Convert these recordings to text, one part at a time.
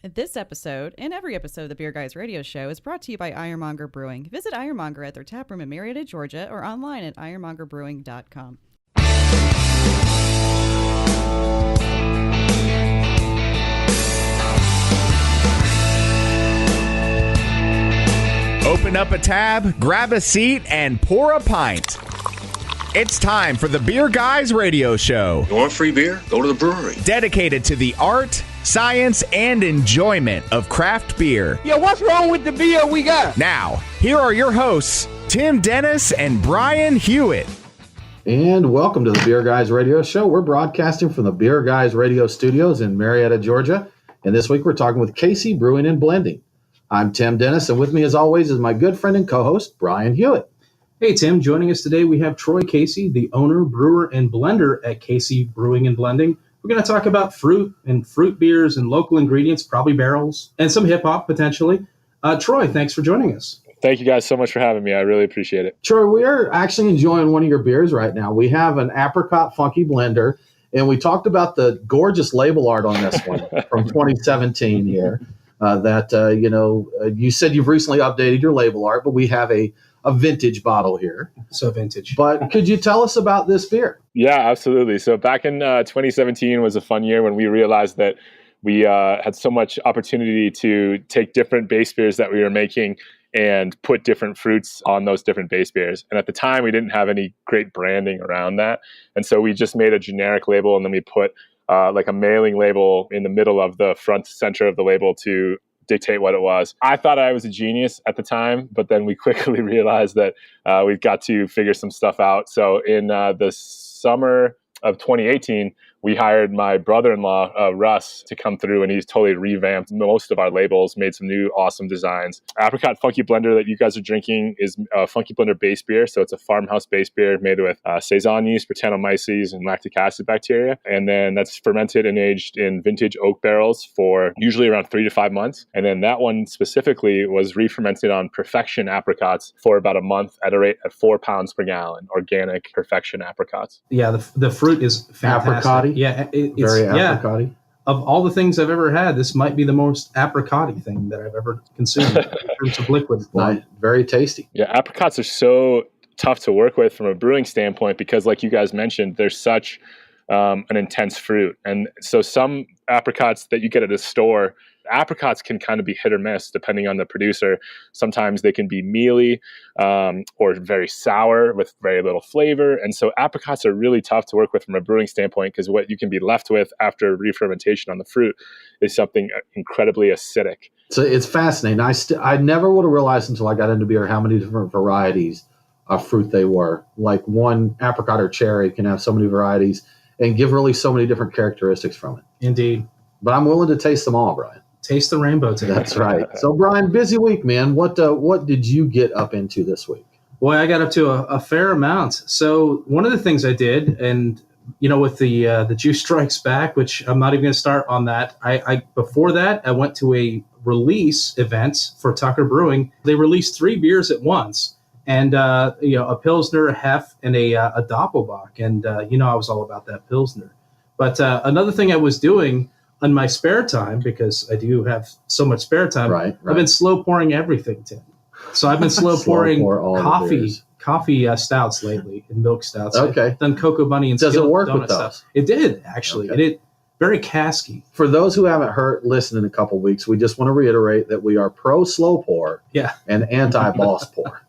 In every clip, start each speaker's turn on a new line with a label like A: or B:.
A: This episode, and every episode of the Beer Guys radio show, is brought to you by Ironmonger Brewing. Visit Ironmonger at their taproom in Marietta, Georgia, or online at ironmongerbrewing.com.
B: Open up a tab, grab a seat, and pour a pint. It's time for the Beer Guys radio show.
C: You want free beer? Go to the brewery.
B: Dedicated to the art, science, and enjoyment of craft beer.
D: Yeah, what's wrong with the beer we got?
B: Now, here are your hosts, Tim Dennis and Brian Hewitt.
E: And welcome to the Beer Guys radio show. We're broadcasting from the Beer Guys radio studios in Marietta, Georgia. And this week we're talking with Casey Brewing and Blending. I'm Tim Dennis, and with me as always is my good friend and co-host, Brian Hewitt.
F: Hey, Tim. Joining us today, we have Troy Casey, the owner, brewer, and blender at Casey Brewing and Blending. We're going to talk about fruit and fruit beers and local ingredients, probably barrels, and some hip-hop, potentially. Troy, thanks for joining us.
G: Thank you guys so much for having me. I really appreciate it.
E: Troy, we are actually enjoying one of your beers right now. We have an apricot funky blender, and we talked about the gorgeous label art on this one from 2017 here. You said you've recently updated your label art, but we have a vintage bottle here.
F: So vintage.
E: But could you tell us about this beer?
G: Yeah, absolutely. So back in 2017 was a fun year when we realized that we had so much opportunity to take different base beers that we were making and put different fruits on those different base beers. And at the time, we didn't have any great branding around that. And so we just made a generic label, and then we put like a mailing label in the middle of the front center of the label to dictate what it was. I thought I was a genius at the time, but then we quickly realized that we've got to figure some stuff out. So in the summer of 2018, we hired my brother-in-law, Russ, to come through, and he's totally revamped most of our labels, made some new awesome designs. Apricot Funky Blender that you guys are drinking is a Funky Blender base beer. So it's a farmhouse base beer made with Saison yeast, Brettanomyces, and lactic acid bacteria. And then that's fermented and aged in vintage oak barrels for usually around 3 to 5 months. And then that one specifically was re-fermented on Perfection apricots for about a month at a rate at 4 pounds per gallon, organic Perfection apricots.
F: Yeah, the fruit is fantastic.
E: Apricot-y?
F: Yeah, it's
E: Very apricot-y.
F: Yeah, of all the things I've ever had, this might be the most apricot-y thing that I've ever consumed in terms of liquid.
E: Nice. Very tasty.
G: Yeah, apricots are so tough to work with from a brewing standpoint because, like you guys mentioned, they're such an intense fruit. And so some apricots that you get at a store, apricots can kind of be hit or miss depending on the producer. Sometimes they can be mealy or very sour with very little flavor. And so apricots are really tough to work with from a brewing standpoint because what you can be left with after re-fermentation on the fruit is something incredibly acidic.
E: So it's fascinating. I never would have realized until I got into beer how many different varieties of fruit they were. Like one apricot or cherry can have so many varieties and give really so many different characteristics from it.
F: Indeed.
E: But I'm willing to taste them all, Brian.
F: Taste the rainbow, Tim.
E: That's right. So, Brian, busy week, man. What did you get up into this week?
F: Boy, I got up to a fair amount. So one of the things I did, and with the Juice Strikes Back, which I'm not even going to start on that. I before that, I went to a release event for Tucker Brewing. They released 3 beers at once, and a Pilsner, a Hef, and a Doppelbock. And I was all about that Pilsner. But another thing I was doing on my spare time, because I do have so much spare time,
E: right.
F: I've been slow pouring everything, Tim. So I've been slow pouring coffee stouts lately, and milk stouts.
E: Okay.
F: I've done Cocoa Bunny and
E: Does it work
F: donut
E: with those?
F: Stuff. It did, actually.
E: Okay.
F: It very casky.
E: For those who haven't listened in a couple weeks, we just want to reiterate that we are pro slow pour and anti boss pour.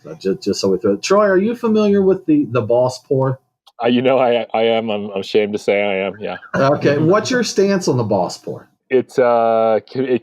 E: So just so we throw it. Troy, are you familiar with the boss pour?
G: I am. I'm ashamed to say I am. Yeah.
E: Okay. What's your stance on the boss pour?
G: It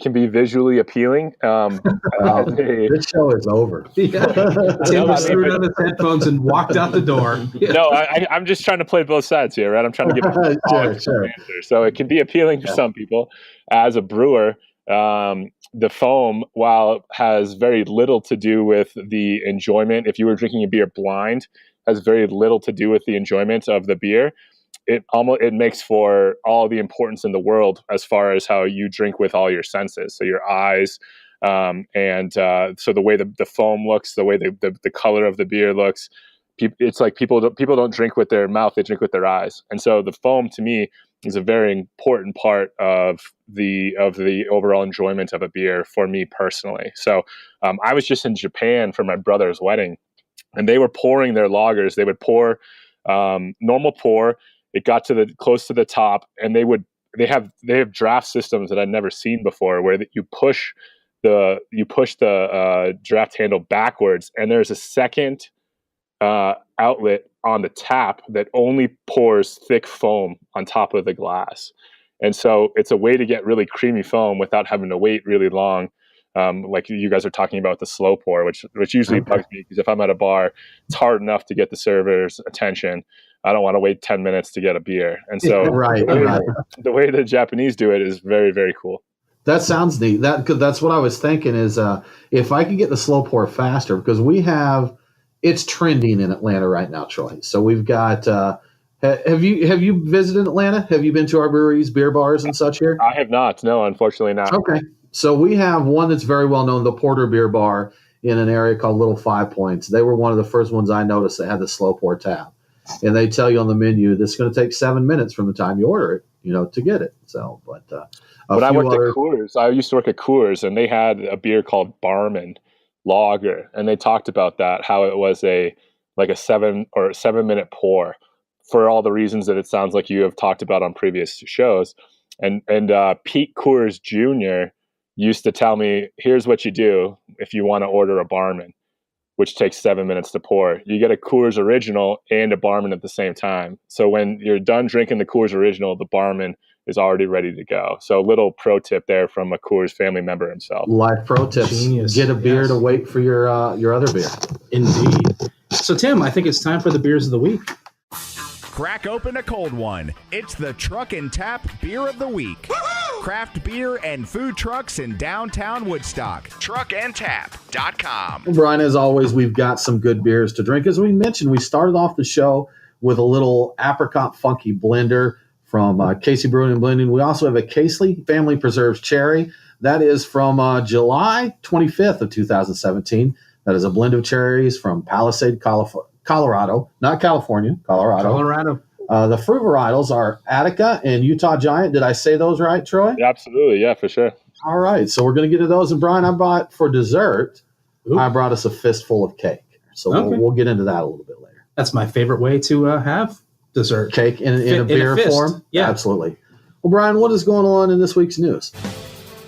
G: can be visually appealing.
E: This show is over.
F: Tim just threw down his headphones and walked out the door.
G: No, I'm just trying to play both sides here, right? I'm trying to give a
E: sure.
G: answer. So it can be appealing for some people. As a brewer, the foam, while it has very little to do with the enjoyment, if you were drinking a beer blind, has very little to do with the enjoyment of the beer. It makes for all the importance in the world as far as how you drink with all your senses. So your eyes, so the way the foam looks, the way the color of the beer looks. It's like people don't drink with their mouth; they drink with their eyes. And so the foam, to me, is a very important part of the overall enjoyment of a beer for me personally. So I was just in Japan for my brother's wedding, and they were pouring their lagers. They would pour normal pour. It got to close to the top, and they have draft systems that I'd never seen before, where you push the draft handle backwards, and there's a second outlet on the tap that only pours thick foam on top of the glass. And so it's a way to get really creamy foam without having to wait really long. Like you guys are talking about the slow pour, which usually bugs me, because if I'm at a bar, it's hard enough to get the server's attention. I don't want to wait 10 minutes to get a beer. And so the way the Japanese do it is very, very cool.
E: That sounds neat. That's what I was thinking is if I could get the slow pour faster, because it's trending in Atlanta right now, Troy. So we've got, have you visited Atlanta? Have you been to our breweries, beer bars and such here?
G: I have not. No, unfortunately not.
E: Okay. So we have one that's very well known, the Porter Beer Bar in an area called Little 5 Points. They were one of the first ones I noticed that had the slow pour tap. And they tell you on the menu, this is going to take 7 minutes from the time you order it, to get it. So, but
G: when I worked at Coors, I used to work at Coors, and they had a beer called Barman Lager, and they talked about that, how it was a 7 minute pour, for all the reasons that it sounds like you have talked about on previous shows. And Pete Coors Jr. used to tell me, here's what you do if you want to order a Barman, which takes 7 minutes to pour. You get a Coors Original and a Barman at the same time. So when you're done drinking the Coors Original, the Barman is already ready to go. So a little pro tip there from a Coors family member himself.
E: Life pro tips. Genius. Get a beer to wait for your other beer.
F: Indeed. So, Tim, I think it's time for the beers of the week.
B: Crack open a cold one. It's the Truck and Tap Beer of the Week. Woo-hoo! Craft beer and food trucks in downtown Woodstock. Truckandtap.com.
E: Well, Brian, as always, we've got some good beers to drink. As we mentioned, we started off the show with a little apricot funky blender from Casey Brewing and Blending. We also have a Casey Family Preserves Cherry. That is from July 25th of 2017. That is a blend of cherries from Palisade, Colorado. Not California, Colorado. The fruit varietals are Attica and Utah Giant. Did I say those right, Troy?
G: Absolutely, yeah, for sure.
E: All right, so we're going to get to those. And Brian, I brought for dessert, I brought us a fistful of cake. So we'll get into that a little bit later.
F: That's my favorite way to have dessert.
E: Cake in a beer form?
F: Yeah.
E: Absolutely. Well, Brian, what is going on in this week's news?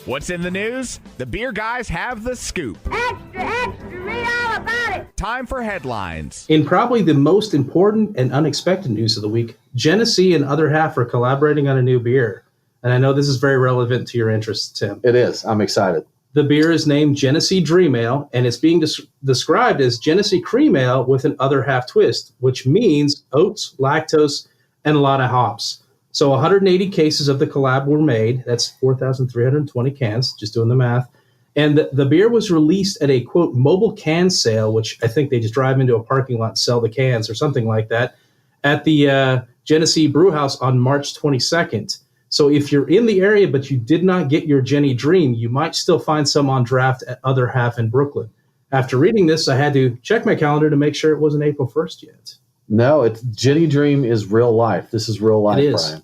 B: What's in the news? The beer guys have the scoop.
H: Extra, extra, read all about it.
B: Time for headlines.
F: In probably the most important and unexpected news of the week, Genesee and Other Half are collaborating on a new beer. And I know this is very relevant to your interests, Tim.
E: It is. I'm excited.
F: The beer is named Genesee Dream Ale, and it's being described as Genesee Cream Ale with an Other Half twist, which means oats, lactose, and a lot of hops. So 180 cases of the collab were made. That's 4,320 cans, just doing the math. And the beer was released at a, quote, mobile can sale, which I think they just drive into a parking lot and sell the cans or something like that, at the Genesee Brewhouse on March 22nd. So if you're in the area but you did not get your Jenny Dream, you might still find some on draft at Other Half in Brooklyn. After reading this, I had to check my calendar to make sure it wasn't April 1st yet.
E: No, it's Jenny Dream is real life. This is real life, Brian.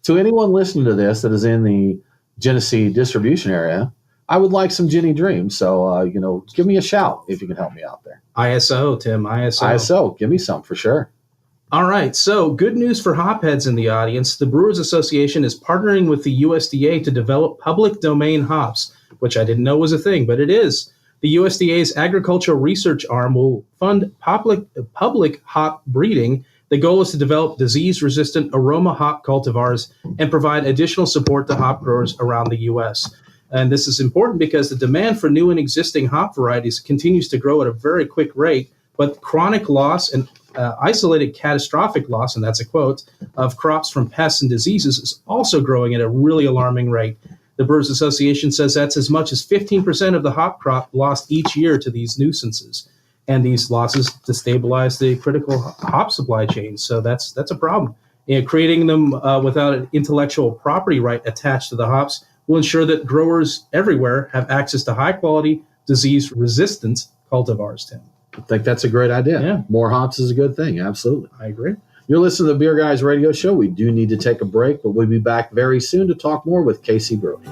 E: To anyone listening to this that is in the Genesee distribution area, I would like some Jenny Dream. So, give me a shout if you can help me out there.
F: ISO, Tim, ISO.
E: ISO, give me some for sure.
F: All right, so good news for hopheads in the audience. The Brewers Association is partnering with the USDA to develop public domain hops, which I didn't know was a thing, but it is. The USDA's agricultural research arm will fund public hop breeding. The goal is to develop disease-resistant aroma hop cultivars and provide additional support to hop growers around the U.S. And this is important because the demand for new and existing hop varieties continues to grow at a very quick rate, but chronic loss and isolated catastrophic loss, and that's a quote, of crops from pests and diseases is also growing at a really alarming rate. The Brewers Association says that's as much as 15% of the hop crop lost each year to these nuisances. And these losses destabilize the critical hop supply chain. So that's a problem. Creating them without an intellectual property right attached to the hops will ensure that growers everywhere have access to high-quality, disease-resistant cultivars, Tim.
E: I think that's a great idea.
F: Yeah.
E: More hops is a good thing. Absolutely.
F: I agree.
E: You're listening to the Beer Guys Radio Show. We do need to take a break, but we'll be back very soon to talk more with Casey Brewing.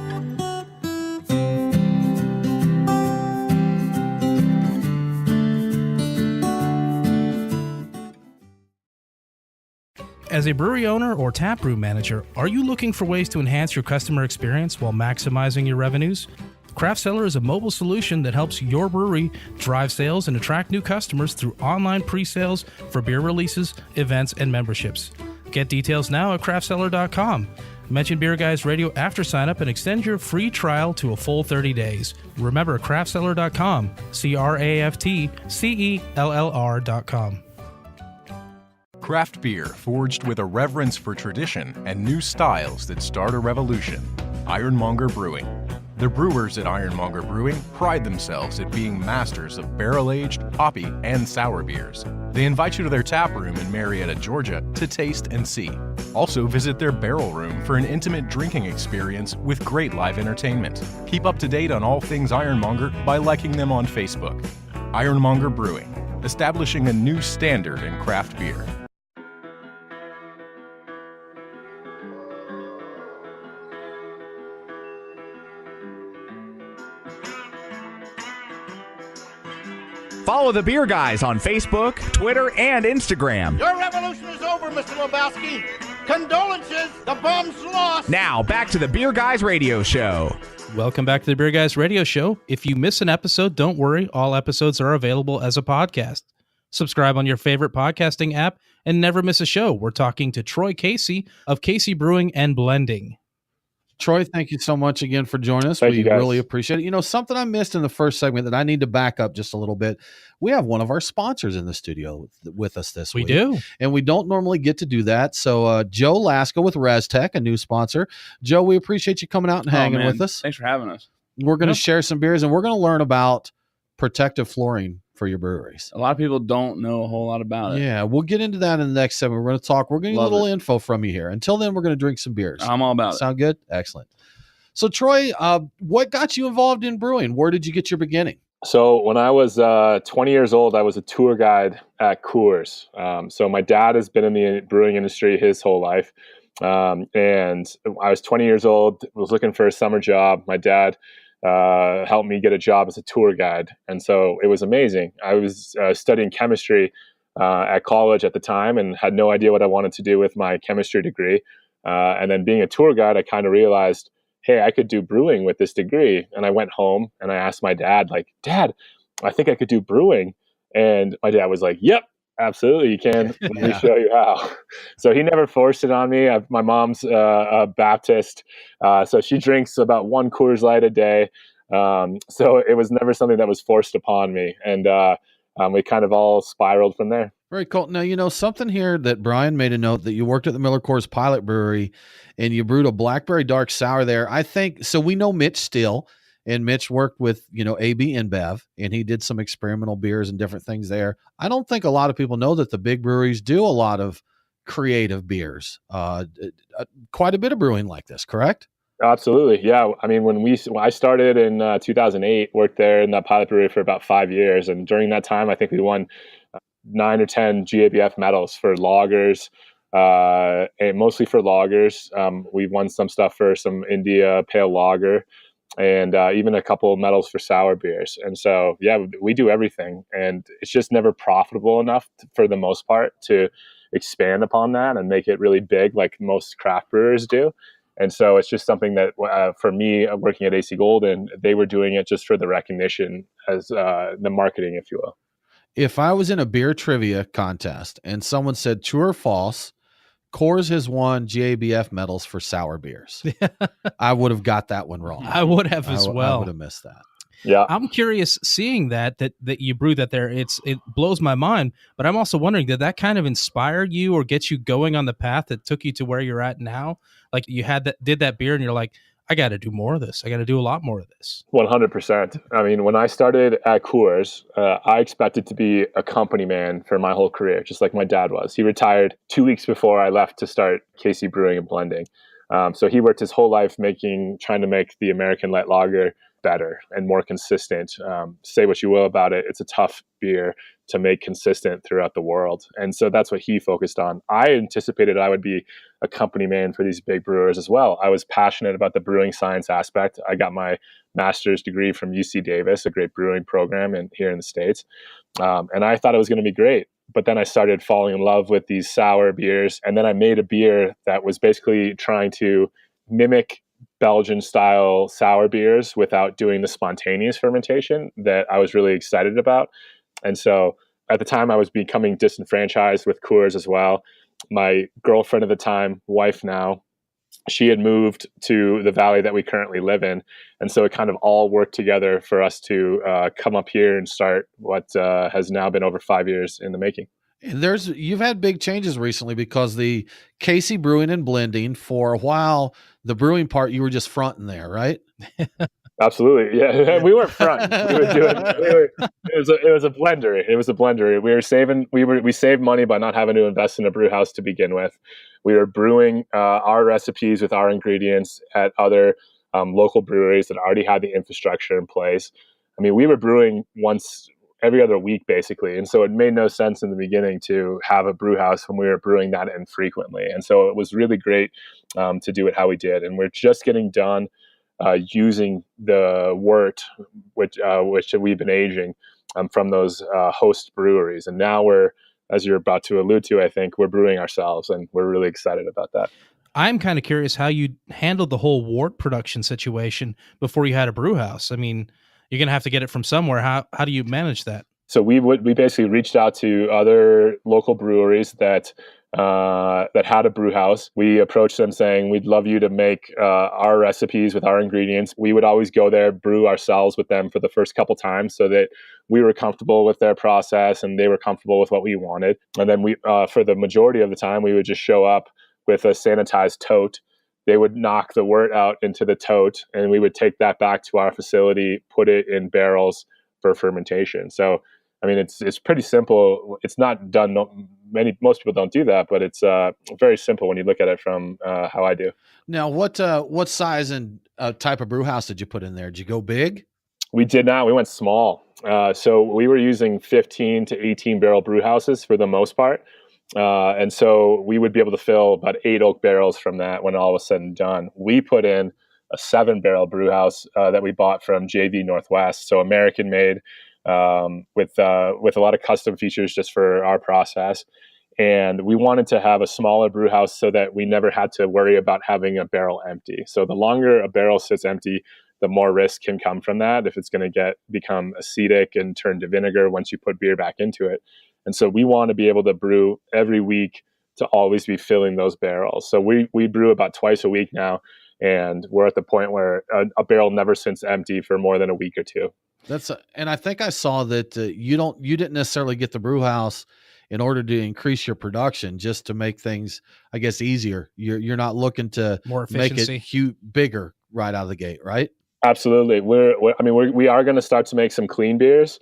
I: As a brewery owner or taproom manager, are you looking for ways to enhance your customer experience while maximizing your revenues? Craft Cellar is a mobile solution that helps your brewery drive sales and attract new customers through online pre-sales for beer releases, events, and memberships. Get details now at craftcellar.com. Mention Beer Guys Radio after sign up and extend your free trial to a full 30 days. Remember craftcellar.com, craftcellr.com.
J: Craft beer forged with a reverence for tradition and new styles that start a revolution. Ironmonger Brewing. The brewers at Ironmonger Brewing pride themselves at being masters of barrel-aged, hoppy, and sour beers. They invite you to their tap room in Marietta, Georgia to taste and see. Also visit their barrel room for an intimate drinking experience with great live entertainment. Keep up to date on all things Ironmonger by liking them on Facebook. Ironmonger Brewing, establishing a new standard in craft beer.
B: Follow the Beer Guys on Facebook, Twitter, and Instagram.
K: Your revolution is over, Mr. Lebowski. Condolences, the bum's lost.
B: Now, back to the Beer Guys Radio Show.
I: Welcome back to the Beer Guys Radio Show. If you miss an episode, don't worry. All episodes are available as a podcast. Subscribe on your favorite podcasting app and never miss a show. We're talking to Troy Casey of Casey Brewing and Blending.
E: Troy, thank you so much again for joining us. We really appreciate it. You know, something I missed in the first segment that I need to back up just a little bit. We have one of our sponsors in the studio with us this week.
I: We do.
E: And we don't normally get to do that. So Joe Lasko with Res-Tek, a new sponsor. Joe, we appreciate you coming out and hanging with us.
L: Thanks for having us.
E: We're going to share some beers, and we're going to learn about protective flooring for your breweries.
L: A lot of people don't know a whole lot about it.
E: Yeah, we'll get into that in the next segment. We're going to talk. We're going to get a little info from you here. Until then, we're going to drink some beers.
L: I'm all about it.
E: Sound good? Excellent. So, Troy, what got you involved in brewing? Where did you get your beginning?
G: So when I was 20 years old, I was a tour guide at Coors. So my dad has been in the brewing industry his whole life. And I was 20 years old, was looking for a summer job. My dad helped me get a job as a tour guide. And so it was amazing. I was studying chemistry at college at the time and had no idea what I wanted to do with my chemistry degree. And then being a tour guide, I kind of realized, hey, I could do brewing with this degree. And I went home and I asked my dad, like, Dad, I think I could do brewing. And my dad was like, yep, absolutely, you can. Let me show you how. So he never forced it on me. My mom's a Baptist, so she drinks about 1 Coors Light a day. So it was never something that was forced upon me. And we kind of all spiraled from there.
E: Very cool. Now, you know, something here that Brian made a note that you worked at the Miller Coors Pilot Brewery and you brewed a blackberry dark sour there. I think, so we know Mitch Steele, and Mitch worked with, you know, AB InBev, and he did some experimental beers and different things there. I don't think a lot of people know that the big breweries do a lot of creative beers, quite a bit of brewing like this, correct?
G: Absolutely. Yeah. I mean, when I started in 2008, worked there in that pilot brewery for about 5 years. And during that time, I think we won 9 or 10 GABF medals for lagers, and mostly for lagers. We won some stuff for some India Pale Lager, and even a couple of medals for sour beers. And so, yeah, we do everything. And it's just never profitable enough for the most part to expand upon that and make it really big like most craft brewers do. And so it's just something that for me, working at AC Golden, they were doing it just for the recognition as the marketing, if you will.
E: If I was in a beer trivia contest and someone said true or false, Coors has won GABF medals for sour beers, I would have got that one wrong.
I: I would have as well.
E: I would have missed that.
G: Yeah,
I: I'm curious seeing that you brew that there. It blows my mind, but I'm also wondering, did that kind of inspire you or get you going on the path that took you to where you're at now? Like you did that beer and you're like, I got to do more of this. I got to do a lot more of this.
G: 100%. I mean, when I started at Coors, I expected to be a company man for my whole career, just like my dad was. He retired 2 weeks before I left to start Casey Brewing and Blending. So he worked his whole life trying to make the American light lager better and more consistent. Say what you will about it, it's a tough beer to make consistent throughout the world. And so that's what he focused on. I anticipated I would be a company man for these big brewers as well. I was passionate about the brewing science aspect. I got my master's degree from UC Davis, a great brewing program here in the States. And I thought it was going to be great. But then I started falling in love with these sour beers. And then I made a beer that was basically trying to mimic Belgian style sour beers without doing the spontaneous fermentation that I was really excited about. And so at the time I was becoming disenfranchised with Coors as well. My girlfriend at the time, wife now, she had moved to the valley that we currently live in. And so it kind of all worked together for us to come up here and start what has now been over 5 years in the making.
E: And you've had big changes recently because the Casey Brewing and Blending, for a while, the brewing part, you were just fronting there, right?
G: Absolutely. Yeah. We weren't front. It was a blender. It was a blender. We saved money by not having to invest in a brew house to begin with. We were brewing our recipes with our ingredients at other local breweries that already had the infrastructure in place. I mean, we were brewing once every other week, basically. And so it made no sense in the beginning to have a brew house when we were brewing that infrequently. And so it was really great to do it how we did. And we're just getting done using the wort, which we've been aging from those host breweries. And now as you're about to allude to, I think we're brewing ourselves, and we're really excited about that.
I: I'm kind of curious how you handled the whole wort production situation before you had a brew house. I mean, you're going to have to get it from somewhere. How do you manage that?
G: So we basically reached out to other local breweries that had a brew house. We approached them saying, we'd love you to make our recipes with our ingredients. We would always go there, brew ourselves with them for the first couple times so that we were comfortable with their process and they were comfortable with what we wanted. And then we, for the majority of the time, we would just show up with a sanitized tote. They would knock the wort out into the tote, and we would take that back to our facility, put it in barrels for fermentation. So, I mean, it's pretty simple. It's not done. Most people don't do that, but it's very simple when you look at it from how I do.
E: Now, what size and type of brew house did you put in there? Did you go big?
G: We did not. We went small. So we were using 15 to 18 barrel brew houses for the most part. And so we would be able to fill about 8 oak barrels from that when all was said and done. We put in a 7-barrel brew house that we bought from JV Northwest, so American made, with a lot of custom features just for our process. And we wanted to have a smaller brew house so that we never had to worry about having a barrel empty. So the longer a barrel sits empty, the more risk can come from that if it's going to become acidic and turn to vinegar once you put beer back into it. And so we want to be able to brew every week to always be filling those barrels. So we brew about twice a week now, and we're at the point where a barrel never sits empty for more than a week or two.
E: And I think I saw that you didn't necessarily get the brew house in order to increase your production, just to make things, I guess, easier. You're not looking to
I: more efficiency,
E: make it bigger right out of the gate, right?
G: Absolutely. We are going to start to make some clean beers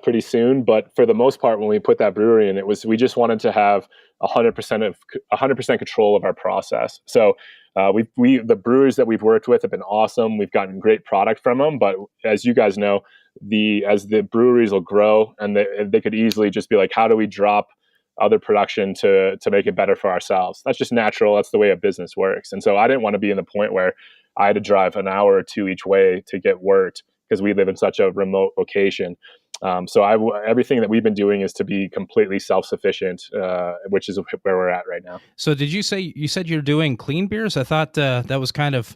G: pretty soon, but for the most part, when we put that brewery in, we just wanted to have 100% control of our process. So the brewers that we've worked with have been awesome. We've gotten great product from them, but as you guys know, as the breweries will grow, and they could easily just be like, how do we drop other production to make it better for ourselves? That's just natural. That's the way a business works. And so I didn't want to be in the point where I had to drive an hour or two each way to get wort because we live in such a remote location. So everything that we've been doing is to be completely self-sufficient, which is where we're at right now.
I: So you said you're doing clean beers? I thought that was kind of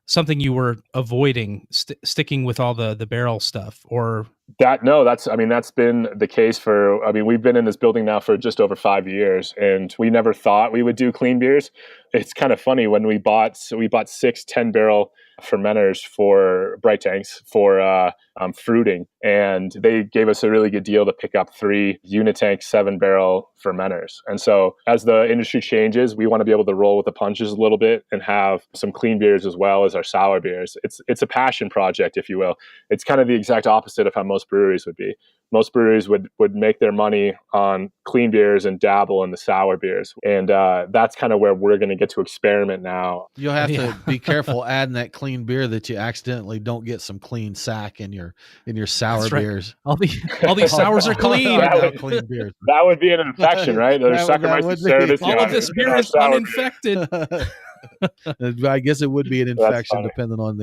I: something you were avoiding, sticking with all the barrel stuff, or that's been the case we've been in this building now for just over 5 years, and we never thought we would do clean beers. It's kind of funny when we bought 6 10-barrel fermenters for bright tanks for fruiting, and they gave us a really good deal to pick up 3 unitank 7-barrel fermenters. And so as the industry changes, we want to be able to roll with the punches a little bit and have some clean beers as well as our sour beers. It's a passion project, if you will. It's kind of the exact opposite of how
G: most breweries would be. Most breweries would make their money on clean beers and dabble in the sour beers. And that's kind of where we're going to get to experiment now.
E: You'll have to be careful adding that clean beer that you accidentally don't get some clean sack in your sour beers.
I: All these sours are clean.
E: Clean beers.
G: That would be an infection, right? There's Saccharomyces cerevisiae.
I: All of this beer is uninfected.
E: I guess it would be an infection depending on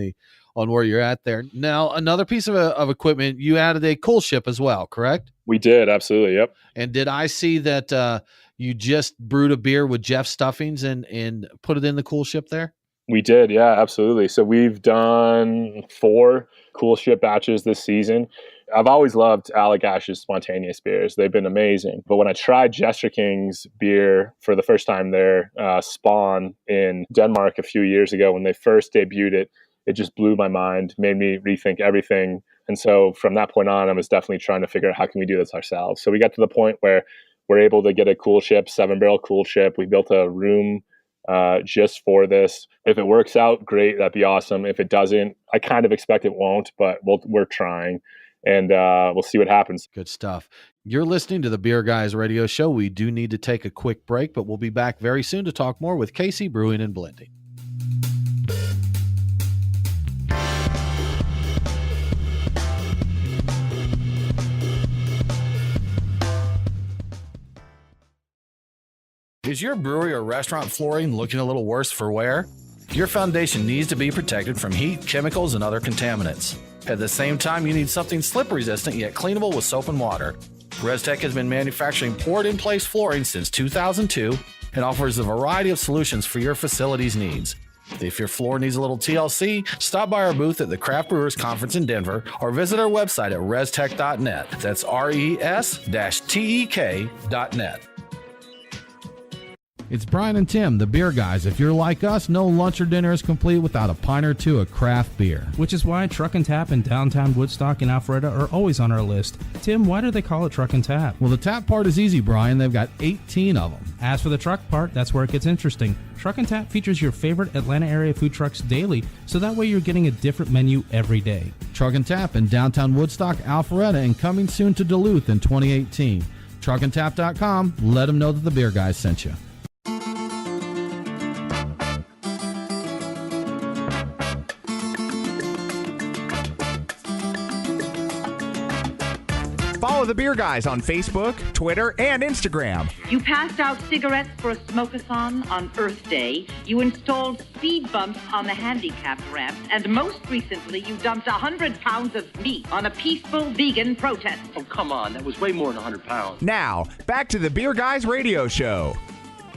E: where you're at there. Now, another piece of equipment, you added a cool ship as well, correct?
G: We did, absolutely, yep.
E: And did I see that you just brewed a beer with Jeff's stuffings and put it in the cool ship there?
G: We did, yeah, absolutely. So we've done 4 cool ship batches this season. I've always loved Allagash's spontaneous beers. They've been amazing. But when I tried Jester King's beer for the first time there, Spawn in Denmark a few years ago when they first debuted it, it just blew my mind, made me rethink everything. And so from that point on, I was definitely trying to figure out how can we do this ourselves. So we got to the point where we're able to get a cool ship, 7-barrel cool ship. We built a room just for this. If it works out, great, that'd be awesome. If it doesn't, I kind of expect it won't, but we're trying. And we'll see what happens.
E: Good stuff. You're listening to the Beer Guys Radio Show. We do need to take a quick break, but we'll be back very soon to talk more with Casey Brewing and Blending. Is your brewery or restaurant flooring looking a little worse for wear? Your foundation needs to be protected from heat, chemicals, and other contaminants. At the same time, you need something slip-resistant yet cleanable with soap and water. Res-Tek has been manufacturing poured-in-place flooring since 2002 and offers a variety of solutions for your facility's needs. If your floor needs a little TLC, stop by our booth at the Craft Brewers Conference in Denver or visit our website at restek.net. That's res-tek.net. It's Brian and Tim, the Beer Guys. If you're like us, no lunch or dinner is complete without a pint or two of craft beer.
I: Which is why Truck and Tap in downtown Woodstock and Alpharetta are always on our list. Tim, why do they call it Truck and Tap?
E: Well, the tap part is easy, Brian. They've got 18 of them.
I: As for the truck part, that's where it gets interesting. Truck and Tap features your favorite Atlanta area food trucks daily, so that way you're getting a different menu every day.
E: Truck and Tap in downtown Woodstock, Alpharetta, and coming soon to Duluth in 2018. Truckandtap.com. Let them know that the Beer Guys sent you.
B: Follow the Beer Guys on Facebook, Twitter, and Instagram.
M: You passed out cigarettes for a smoke-a-thon on Earth Day. You installed speed bumps on the handicapped ramp. And most recently, you dumped 100 pounds of meat on a peaceful vegan protest.
C: Oh, come on. That was way more than 100 pounds.
B: Now, back to the Beer Guys Radio Show.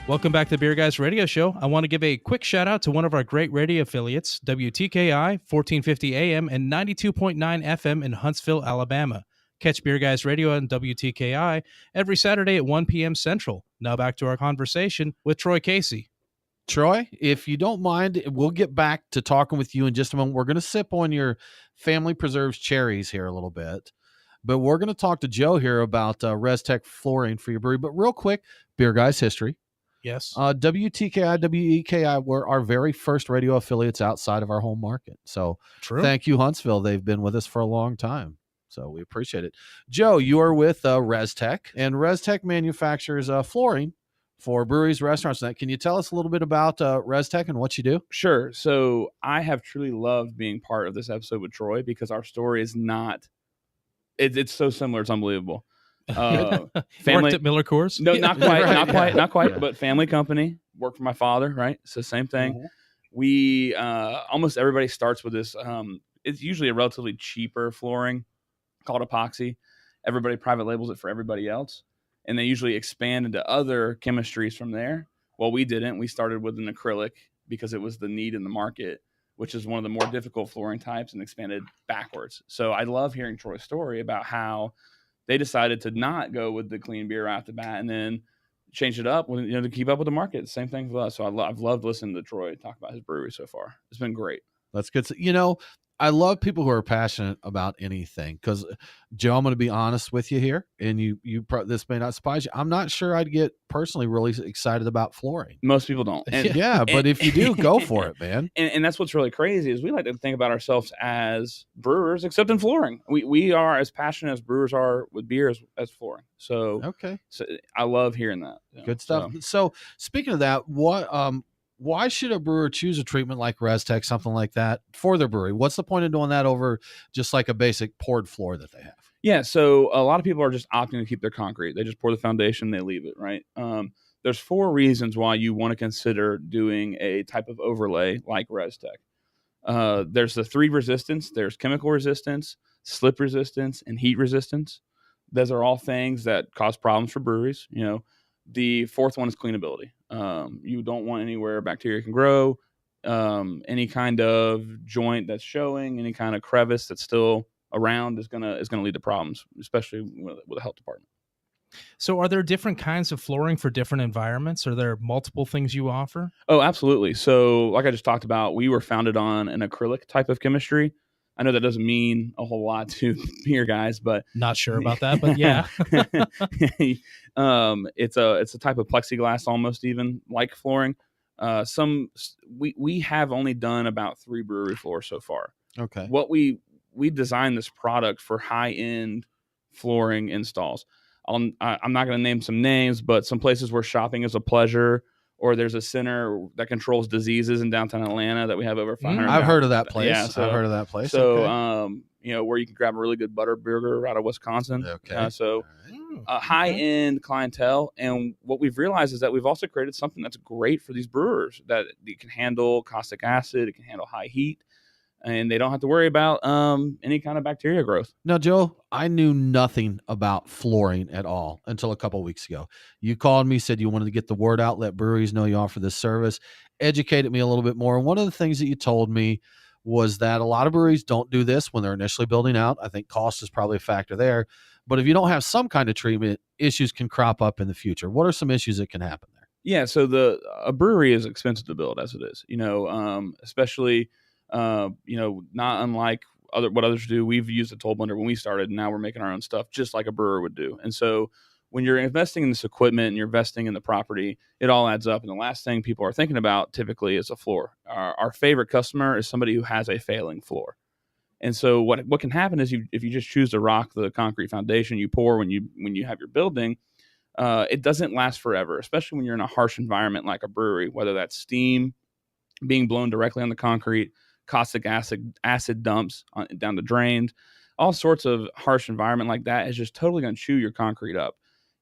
I: Welcome back to the Beer Guys Radio Show. I want to give a quick shout out to one of our great radio affiliates, WTKI, 1450 AM and 92.9 FM in Huntsville, Alabama. Catch Beer Guys Radio on WTKI every Saturday at 1 p.m. Central. Now back to our conversation with Troy Casey.
E: Troy, if you don't mind, we'll get back to talking with you in just a moment. We're going to sip on your Family Preserves cherries here a little bit, but we're going to talk to Joe here about Res-Tek flooring for your brewery. But real quick, Beer Guys history.
I: Yes.
E: WTKI, WEKI were our very first radio affiliates outside of our home market. So Thank you, Huntsville. They've been with us for a long time. So we appreciate it. Joe, you are with Res-Tek, and Res-Tek manufactures flooring for breweries, restaurants. Can you tell us a little bit about Res-Tek and what you do?
L: Sure. So I have truly loved being part of this episode with Troy because our story is not, it's so similar. It's unbelievable.
I: Family worked at Miller Coors?
L: No, not quite, not quite, but family company. Worked for my father, right? So same thing. Mm-hmm. We, almost everybody starts with this. It's usually a relatively cheaper flooring called epoxy. Everybody private labels it for everybody else. And they usually expand into other chemistries from there. Well, we didn't. We started with an acrylic because it was the need in the market, which is one of the more difficult flooring types, and expanded backwards. So I love hearing Troy's story about how they decided to not go with the clean beer right off the bat and then change it up to keep up with the market. Same thing with us. So I've loved listening to Troy talk about his brewery so far. It's been great.
E: That's good. I love people who are passionate about anything because, Joe, I'm going to be honest with you here, and this may not surprise you. I'm not sure I'd get personally really excited about flooring.
L: Most people don't. And,
E: yeah, but if you do, go for it, man.
L: And that's what's really crazy is we like to think about ourselves as brewers, except in flooring. We are as passionate as brewers are with beer as flooring. So
E: okay,
L: so I love hearing that.
E: Good stuff. So speaking of that, why should a brewer choose a treatment like Res-Tek, something like that, for their brewery? What's the point of doing that over just like a basic poured floor that they have?
L: Yeah, so a lot of people are just opting to keep their concrete. They just pour the foundation, they leave it, right? There's 4 reasons why you want to consider doing a type of overlay like Res-Tek. There's the 3 resistance. There's chemical resistance, slip resistance, and heat resistance. Those are all things that cause problems for breweries. The 4th one is cleanability. You don't want anywhere bacteria can grow, any kind of joint that's showing, any kind of crevice that's still around is gonna lead to problems, especially with the health department.
I: So are there different kinds of flooring for different environments? Are there multiple things you offer?
L: Oh, absolutely. So like I just talked about, we were founded on an acrylic type of chemistry. I know that doesn't mean a whole lot to beer guys, but
I: not sure about that, but yeah.
L: It's a type of plexiglass, almost even like flooring. We have only done about 3 brewery floors so far.
E: Okay.
L: What we designed this product for high-end flooring installs. I'm not going to name some names, but some places where shopping is a pleasure, or there's a center that controls diseases in downtown Atlanta that we have over 500.
E: I've heard of that place.
L: Yeah,
E: I've heard of that place.
L: So,
E: okay.
L: Where you can grab a really good butter burger out of Wisconsin.
E: Okay.
L: High-end clientele. And what we've realized is that we've also created something that's great for these brewers, that it can handle caustic acid, it can handle high heat, and they don't have to worry about any kind of bacteria growth.
E: Now, Joe, I knew nothing about flooring at all until a couple of weeks ago. You called me, said you wanted to get the word out, let breweries know you offer this service, educated me a little bit more. And one of the things that you told me was that a lot of breweries don't do this when they're initially building out. I think cost is probably a factor there. But if you don't have some kind of treatment, issues can crop up in the future. What are some issues that can happen there?
L: Yeah, so a brewery is expensive to build as it is, especially not unlike what others do. We've used a toll blender when we started, and now we're making our own stuff just like a brewer would do. And so when you're investing in this equipment and you're investing in the property, it all adds up. And the last thing people are thinking about typically is a floor. Our favorite customer is somebody who has a failing floor. And so what can happen is if you just choose to rock the concrete foundation you pour when you have your building, it doesn't last forever, especially when you're in a harsh environment like a brewery, whether that's steam being blown directly on the concrete, caustic acid dumps down the drains, all sorts of harsh environment like that is just totally going to chew your concrete up.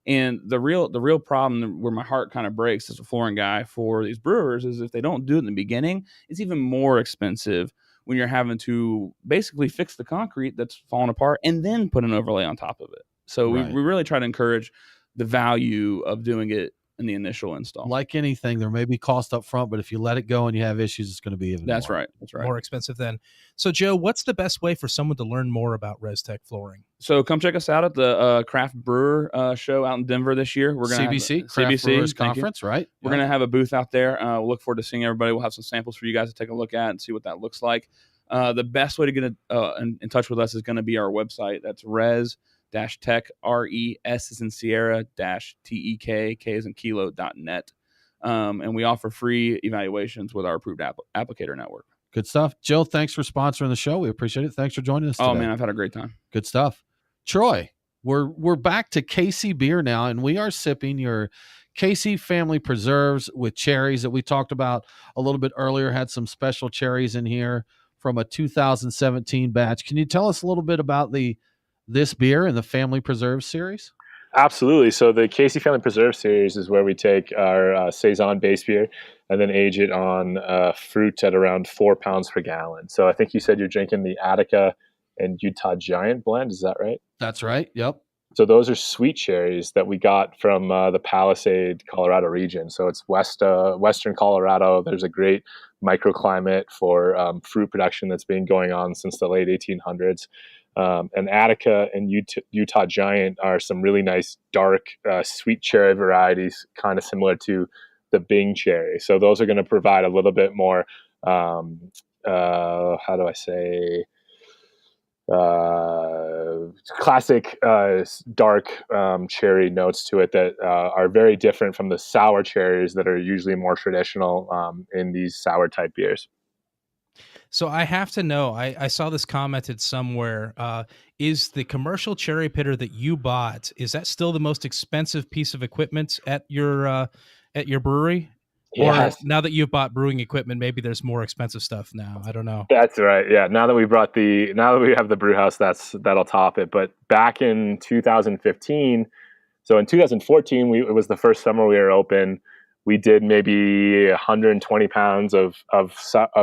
L: And the real problem where my heart kind of breaks as a flooring guy for these brewers is if they don't do it in the beginning, it's even more expensive when you're having to basically fix the concrete that's falling apart and then put an overlay on top of it. So
E: Right.
L: we really try to encourage the value of doing it in the initial install.
E: Like anything, there may be cost up front, but if you let it go and you have issues, it's going to be even
L: That's
E: more.
L: right. That's right.
I: More expensive then. So, Joe, what's the best way for someone to learn more about Res-Tek flooring?
L: So come check us out at the Craft Brewer show out in Denver this year. We're going to
E: CBC,
L: have
E: Craft Brewers Conference, right?
L: We're going to have a booth out there. We'll look forward to seeing everybody. We'll have some samples for you guys to take a look at and see what that looks like. The best way to get in touch with us is going to be our website. That's Res-Tek, RES as in Sierra -TEK, K as in kilo.net. And we offer free evaluations with our approved applicator network.
E: Good stuff. Joe, thanks for sponsoring the show. We appreciate it. Thanks for joining us today.
L: Oh, man, I've had a great time.
E: Good stuff. Troy, we're back to Casey beer now, and we are sipping your Casey family preserves with cherries that we talked about a little bit earlier. Had some special cherries in here from a 2017 batch. Can you tell us a little bit about this beer and the family preserves series?
G: Absolutely. So the Casey Family Preserve series is where we take our Saison base beer and then age it on fruit at around 4 pounds per gallon. So I think you said you're drinking the Attica and Utah Giant blend. Is that right?
E: That's right. Yep.
G: So those are sweet cherries that we got from the Palisade, Colorado region. So it's western Colorado. There's a great microclimate for fruit production that's been going on since the late 1800s. And Attica and Utah Giant are some really nice dark sweet cherry varieties, kind of similar to the Bing cherry. So those are going to provide a little bit more how do I say, classic dark cherry notes to it that are very different from the sour cherries that are usually more traditional in these sour type beers.
I: So I have to know, I saw this commented somewhere. Is the commercial cherry pitter that you bought, is that still the most expensive piece of equipment at your brewery?
G: Yes.
I: Or now that you've bought brewing equipment, maybe there's more expensive stuff now. I don't know.
G: That's right. Yeah. Now that we have the brew house, that'll top it. But back in 2015, so in 2014, it was the first summer we were open. We did maybe 120 pounds of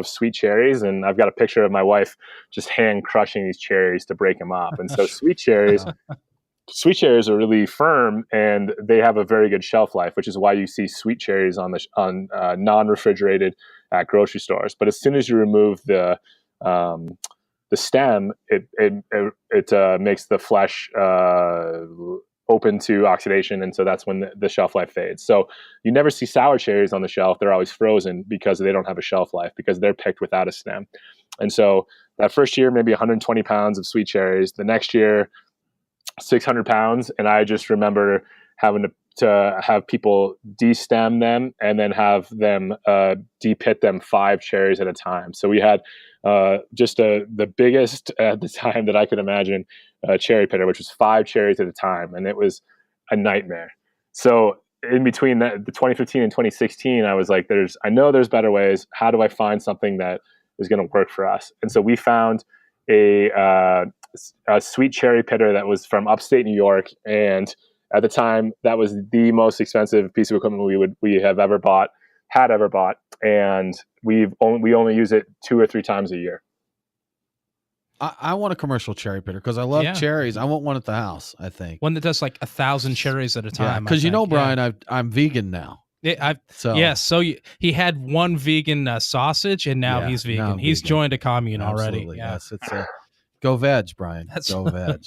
G: sweet cherries, and I've got a picture of my wife just hand crushing these cherries to break them up. And so sweet cherries are really firm, and they have a very good shelf life, which is why you see sweet cherries on non-refrigerated at grocery stores. But as soon as you remove the stem, it makes the flesh open to oxidation, and so that's when the shelf life fades. So you never see sour cherries on the shelf. They're always frozen because they don't have a shelf life, because they're picked without a stem. And so that first year, maybe 120 pounds of sweet cherries. The next year, 600 pounds. And I just remember having to have people de-stem them and then have them de-pit them 5 cherries at a time. So we had just the biggest at the time that I could imagine cherry pitter, which was 5 cherries at a time. And it was a nightmare. So in between the 2015 and 2016, I was like, I know there's better ways. How do I find something that is going to work for us? And so we found a sweet cherry pitter that was from upstate New York. And at the time, that was the most expensive piece of equipment we had ever bought. And we only use it 2 or 3 times a year.
E: I want a commercial cherry pitter because I love cherries. I want one at the house, I think.
I: One that does like 1,000 cherries at a time.
E: Because Brian, I'm vegan now.
I: So he had one vegan sausage, and now he's vegan.
E: Now
I: he's
E: vegan.
I: Joined a commune already.
E: Absolutely. Yes, it's go veg, Brian. Go veg.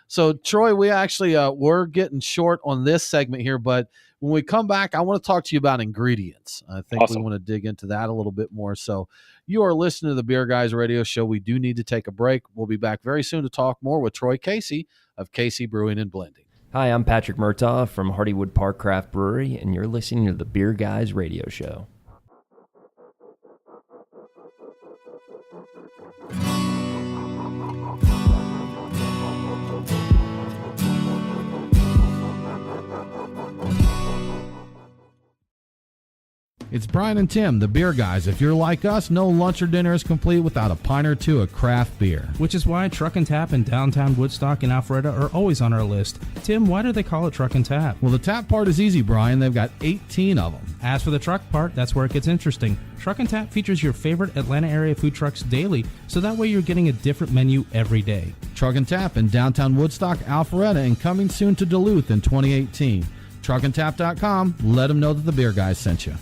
E: So Troy, we actually we're getting short on this segment here, but when we come back, I want to talk to you about ingredients. I think we want to dig into that a little bit more. So you are listening to the Beer Guys Radio Show. We do need to take a break. We'll be back very soon to talk more with Troy Casey of Casey Brewing and Blending.
N: Hi, I'm Patrick Murtaugh from Hardywood Park Craft Brewery, and you're listening to the Beer Guys Radio Show.
E: It's Brian and Tim, the Beer Guys. If you're like us, no lunch or dinner is complete without a pint or two of craft beer.
I: Which is why Truck and Tap in downtown Woodstock and Alpharetta are always on our list. Tim, why do they call it Truck and Tap?
E: Well, the tap part is easy, Brian. They've got 18 of them.
I: As for the truck part, that's where it gets interesting. Truck and Tap features your favorite Atlanta area food trucks daily, so that way you're getting a different menu every day.
E: Truck and Tap in downtown Woodstock, Alpharetta, and coming soon to Duluth in 2018. Truckandtap.com. Let them know that the Beer Guys sent you.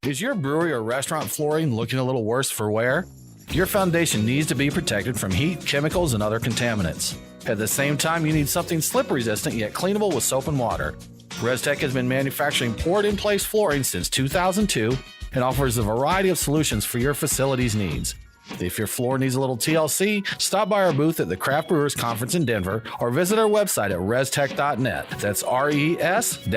E: Is your brewery or restaurant flooring looking a little worse for wear? Your foundation needs to be protected from heat, chemicals, and other contaminants. At the same time, you need something slip-resistant yet cleanable with soap and water. Res-Tek has been manufacturing poured-in-place flooring since 2002 and offers a variety of solutions for your facility's needs. If your floor needs a little TLC, stop by our booth at the Craft Brewers Conference in Denver or visit our website at restek.net. That's res-tek.net.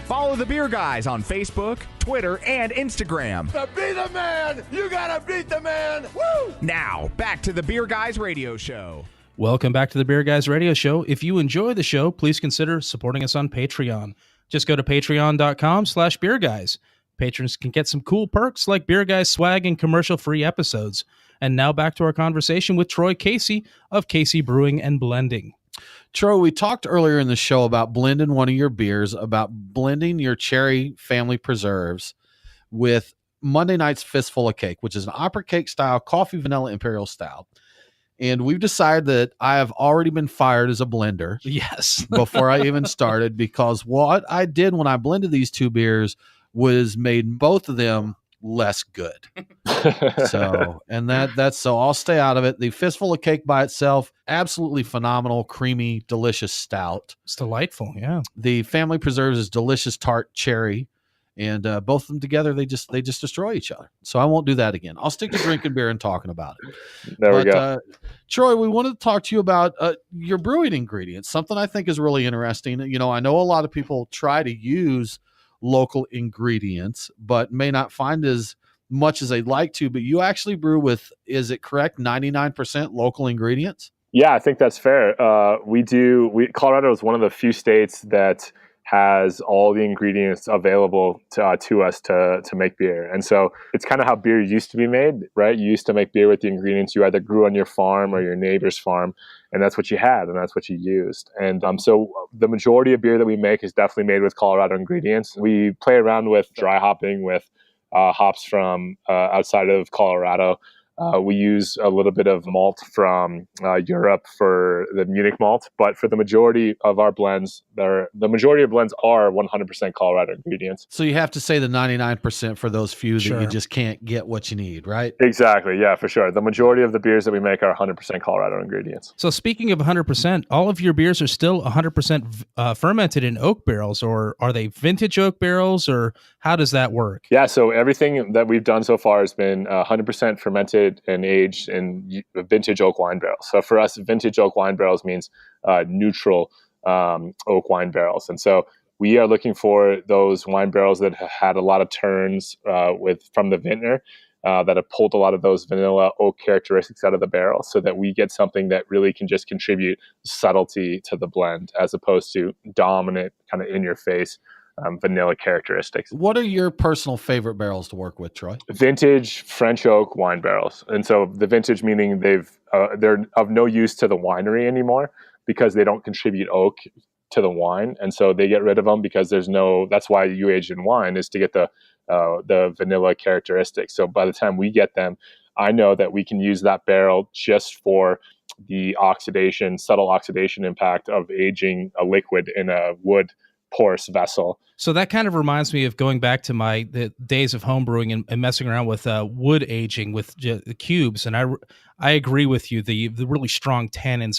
B: Follow the Beer Guys on Facebook, Twitter, and Instagram.
K: To be the man, you gotta beat the man. Woo!
B: Now, back to the Beer Guys Radio Show.
I: Welcome back to the Beer Guys Radio Show. If you enjoy the show, please consider supporting us on Patreon. Just go to patreon.com/beerguys. Patrons can get some cool perks like Beer Guys swag and commercial-free episodes. And now back to our conversation with Troy Casey of Casey Brewing and Blending.
E: Troy, we talked earlier in the show about blending one of your beers, about blending your cherry family preserves with Monday Night's Fistful of Cake, which is an opera cake style coffee vanilla imperial stout. And we've decided that I have already been fired as a blender.
I: Yes.
E: Before I even started, because what I did when I blended these two beers was made both of them less good. So I'll stay out of it. The Fistful of Cake by itself, absolutely phenomenal, creamy, delicious stout.
I: It's delightful. Yeah.
E: The Family Preserves is delicious tart cherry, and both of them together, they just destroy each other. So I won't do that again. I'll stick to drinking beer and talking about it.
G: There we go.
E: Troy, we wanted to talk to you about your brewing ingredients, something I think is really interesting. You know, I know a lot of people try to use local ingredients, but may not find as much as they'd like to, but you actually brew with, is it correct, 99% local ingredients?
G: Yeah, I think that's fair. Colorado is one of the few states that has all the ingredients available to us to make beer. And so it's kind of how beer used to be made, right? You used to make beer with the ingredients you either grew on your farm or your neighbor's farm, and that's what you had, and that's what you used. And so the majority of beer that we make is definitely made with Colorado ingredients. We play around with dry hopping with hops from outside of Colorado. We use a little bit of malt from Europe for the Munich malt, but for the majority of our blends, are 100% Colorado ingredients.
E: So you have to say the 99% for those few that you just can't get what you need, right?
G: Exactly. Yeah, for sure. The majority of the beers that we make are 100% Colorado ingredients.
I: So speaking of 100%, all of your beers are still 100% fermented in oak barrels, or are they vintage oak barrels, or how does that work?
G: Yeah, so everything that we've done so far has been 100% fermented and aged in vintage oak wine barrels. So for us, vintage oak wine barrels means neutral oak wine barrels. And so we are looking for those wine barrels that have had a lot of turns from the vintner that have pulled a lot of those vanilla oak characteristics out of the barrel, so that we get something that really can just contribute subtlety to the blend as opposed to dominant kind of in your face vanilla characteristics.
E: What are your personal favorite barrels to work with, Troy?
G: Vintage French oak wine barrels. And so the vintage meaning they're of no use to the winery anymore because they don't contribute oak to the wine. And so they get rid of them because that's why you age in wine, is to get the vanilla characteristics. So by the time we get them, I know that we can use that barrel just for the subtle oxidation impact of aging a liquid in a wood porous vessel.
I: So that kind of reminds me of going back to the days of homebrewing and messing around with wood aging with cubes. And I agree with you. The really strong tannins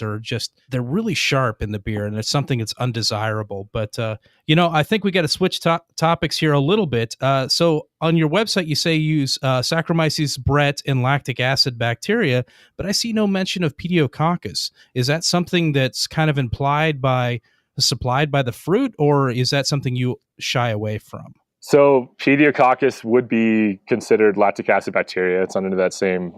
I: they're really sharp in the beer, and it's something that's undesirable. But, I think we got to switch topics here a little bit. So on your website, you say you use Saccharomyces brett and lactic acid bacteria, but I see no mention of Pediococcus. Is that something that's kind of supplied by the fruit, or is that something you shy away from?
G: So Pediococcus would be considered lactic acid bacteria. It's under that same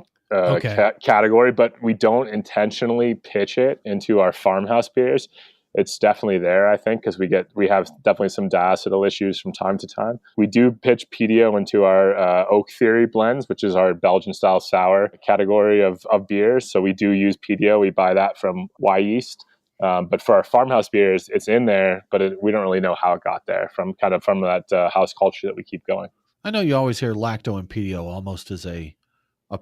G: category, but we don't intentionally pitch it into our farmhouse beers. It's definitely there, I think, because we have definitely some diacetyl issues from time to time. We do pitch Pedio into our Oak Theory blends, which is our Belgian style sour category of beers. So we do use Pedio. We buy that from Y Yeast. But for our farmhouse beers, it's in there, but we don't really know how it got there from that house culture that we keep going.
E: I know you always hear lacto and pedio almost as a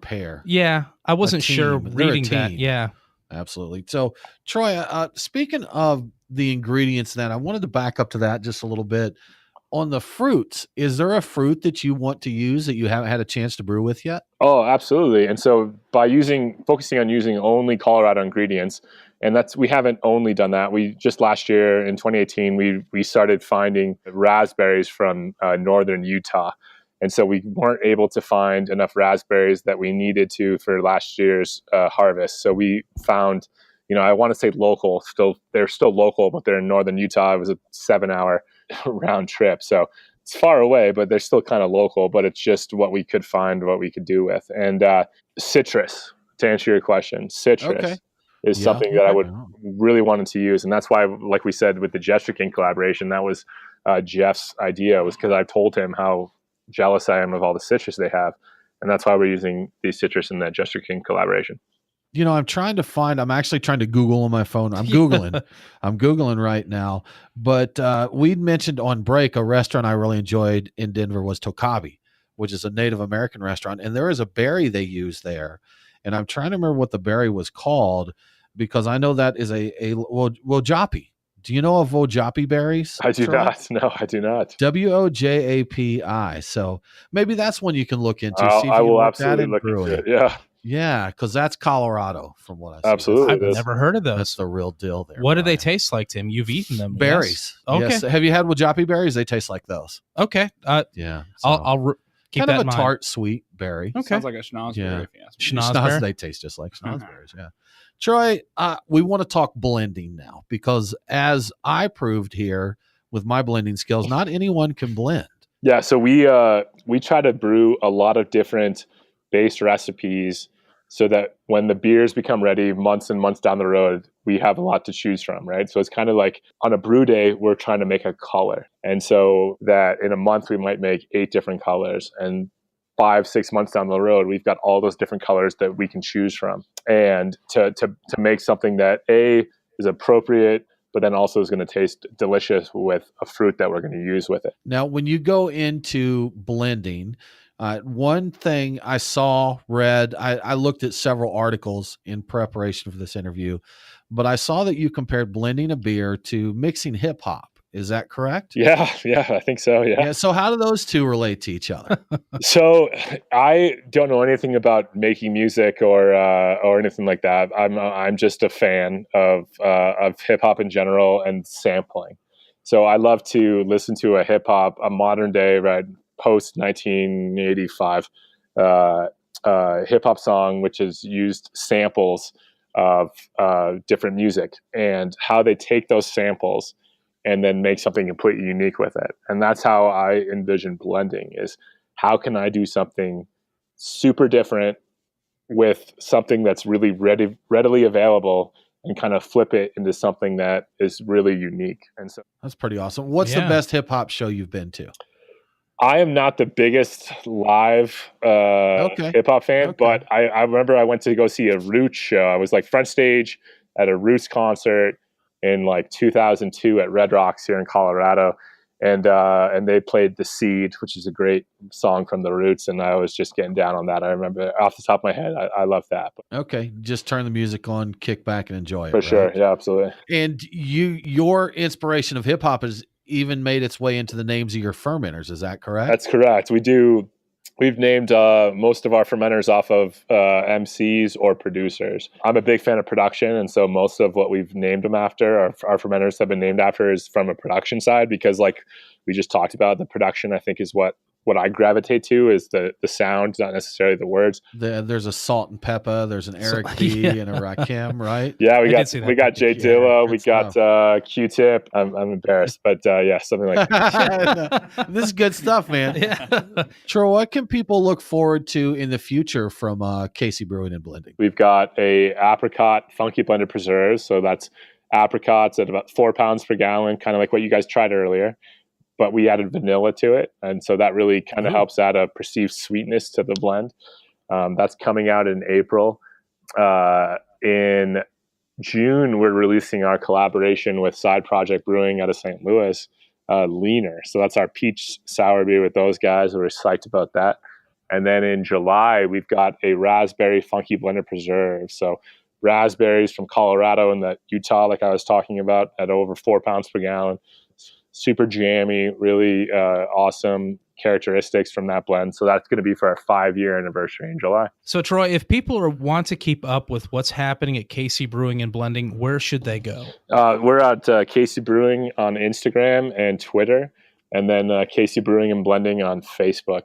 E: pair.
I: Yeah, I wasn't sure reading that. Yeah,
E: absolutely. So, Troy, speaking of the ingredients, then I wanted to back up to that just a little bit. On the fruits, is there a fruit that you want to use that you haven't had a chance to brew with yet?
G: Oh, absolutely. And so by focusing on using only Colorado ingredients, and we haven't only done that. We just last year in 2018, we started finding raspberries from northern Utah. And so we weren't able to find enough raspberries that we needed to for last year's harvest. So we found, I want to say local, they're still local, but they're in northern Utah. It was a 7-hour round trip. So it's far away, but they're still kind of local, but it's just what we could find, what we could do with. And citrus, to answer your question, citrus is something that I would really wanted to use. And that's why, like we said, with the Res-Tek collaboration, that was Jeff's idea, was because I told him how jealous I am of all the citrus they have. And that's why we're using the citrus in the Res-Tek collaboration.
E: I'm actually trying to Google on my phone. I'm Googling right now, but we'd mentioned on break, a restaurant I really enjoyed in Denver was Tokabi, which is a Native American restaurant. And there is a berry they use there. And I'm trying to remember what the berry was called, because I know that is a wojapi. Do you know of Wojapi berries?
G: I do not. No, I do not.
E: Wojapi. So maybe that's one you can look into. See if
G: I
E: you
G: will
E: can
G: absolutely look into it. Yeah.
E: Yeah, because that's Colorado, from what I see.
G: Absolutely.
I: I've never heard of those.
E: That's the real deal there.
I: What do they taste like, Tim? You've eaten them.
E: Berries.
I: Yes. Okay.
E: Yes. Have you had Wojapi berries? They taste like those.
I: Okay.
E: Yeah.
I: I'll keep
E: kind
I: that
E: of
I: in
E: a
I: mind.
E: tart, sweet berry.
I: Okay.
L: Sounds like a schnozberry.
E: Yeah.
L: If you ask me.
E: Schnoz, they taste just like schnozberries. Yeah. Troy, we want to talk blending now, because as I proved here with my blending skills, not anyone can blend.
G: Yeah. So we try to brew a lot of different base recipes, so that when the beers become ready months and months down the road, we have a lot to choose from, right? So it's kind of like on a brew day, we're trying to make a color. And so that in a month, we might make 8 different colors. And 5-6 months down the road, we've got all those different colors that we can choose from. And to make something that is appropriate, but then also is going to taste delicious with a fruit that we're going to use with it.
E: Now, when you go into blending, one thing I read, I looked at several articles in preparation for this interview, but I saw that you compared blending a beer to mixing hip hop. Is that correct?
G: Yeah, I think so. Yeah.
E: So how do those two relate to each other?
G: So I don't know anything about making music or anything like that. I'm just a fan of hip hop in general and sampling. So I love to listen to a modern day, right, post 1985 hip hop song, which has used samples of different music, and how they take those samples and then make something completely unique with it. And that's how I envision blending, is how can I do something super different with something that's really readily available, and kind of flip it into something that is really unique. And so
E: that's pretty awesome. What's the best hip hop show you've been to?
G: I am not the biggest live hip hop fan, but I remember I went to go see a Roots show. I was like front stage at a Roots concert in like 2002 at Red Rocks here in Colorado. And they played The Seed, which is a great song from the Roots. And I was just getting down on that. I remember off the top of my head, I love that.
E: Okay. Just turn the music on, kick back and enjoy it.
G: For sure. Yeah, absolutely.
E: And your inspiration of hip hop has even made its way into the names of your fermenters. Is that correct?
G: That's correct. We've named most of our fermenters off of MCs or producers. I'm a big fan of production, and so most of what we've named them after, our fermenters have been named after, is from a production side, because like we just talked about, the production, I think, is what I gravitate to, is the sound, not necessarily the words.
E: There's a Salt and Pepper, there's an Eric B and a Rakim, right?
G: Yeah, we got Jay Dilla, we got Q-Tip. I'm embarrassed, but something like that.
E: This is good stuff, man. Yeah. Troy, what can people look forward to in the future from Casey Brewing and Blending?
G: We've got a apricot funky blended preserves, so that's apricots at about 4 pounds per gallon, kind of like what you guys tried earlier. But we added vanilla to it. And so that really kind of helps add a perceived sweetness to the blend. That's coming out in April. In June, we're releasing our collaboration with Side Project Brewing out of St. Louis, Leaner. So that's our peach sour beer with those guys. We're psyched about that. And then in July, we've got a raspberry funky blended preserve. So raspberries from Colorado and Utah, like I was talking about, at over 4 pounds per gallon. Super jammy, really awesome characteristics from that blend. So that's going to be for our 5-year anniversary in July.
I: So Troy, if people want to keep up with what's happening at Casey Brewing and Blending, where should they go?
G: We're at Casey Brewing on Instagram and Twitter, and then Casey Brewing and Blending on Facebook.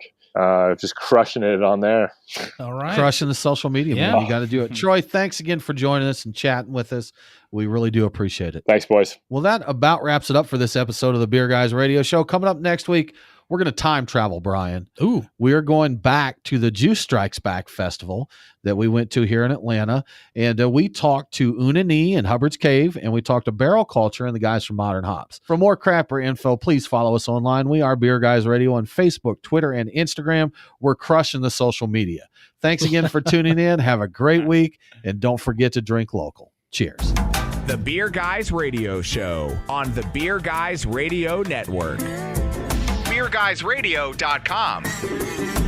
G: Just crushing it on there.
I: All right.
E: Crushing the social media, man. You got to do it. Troy, thanks again for joining us and chatting with us. We really do appreciate it.
G: Thanks, boys.
E: Well, that about wraps it up for this episode of the Beer Guys Radio Show. Coming up next week, we're going to time travel, Brian.
I: Ooh.
E: We are going back to the Juice Strikes Back Festival that we went to here in Atlanta. And we talked to Unani and Hubbard's Cave, and we talked to Barrel Culture and the guys from Modern Hops. For more crapper info, please follow us online. We are Beer Guys Radio on Facebook, Twitter, and Instagram. We're crushing the social media. Thanks again for tuning in. Have a great week, and don't forget to drink local. Cheers.
B: The Beer Guys Radio Show on the Beer Guys Radio Network. BeerGuysRadio.com.